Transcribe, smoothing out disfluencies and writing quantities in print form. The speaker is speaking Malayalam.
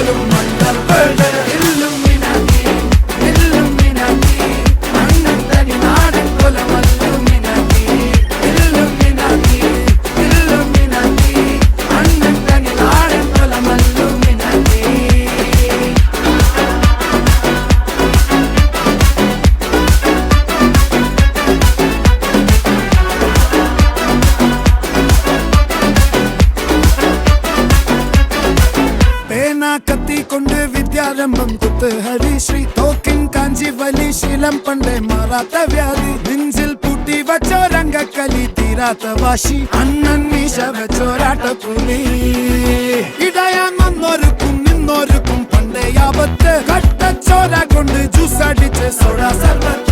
പോലും മണ്ടപ്പേട് ഇല്ലുമിനാറ്റി ഇല്ലുമിനാറ്റി അണ്ണൻ തനി നാടൻ കൊലമല്ലുമിനാറ്റി ഇല്ലുമിനാറ്റി ഇല്ലുമിനാറ്റി അണ്ണൻ തനി നാടൻ കൊലമല്ലുമിനാറ്റി. കത്തി കൊണ്ട് വിദ്യാരംഭം കുത്ത് ഹരിശ്രീ തോക്കിൻ കാഞ്ചി വലി ശീലം പണ്ടേ മാറാത്ത വ്യാധി നെഞ്ചിൽ പൂട്ടി വച്ചോരംഗക്കലി തീരാത്ത വാശി അണ്ണൻ മീശ വെച്ചോരാട്ട പുലി ഇടയാൻ വന്നോർക്കും നിന്നോർക്കും പണ്ടേ ആപത്ത് കട്ടച്ചോര കൊണ്ട് ജ്യൂസ് അടിച്ച് സോഡ സർബത്ത്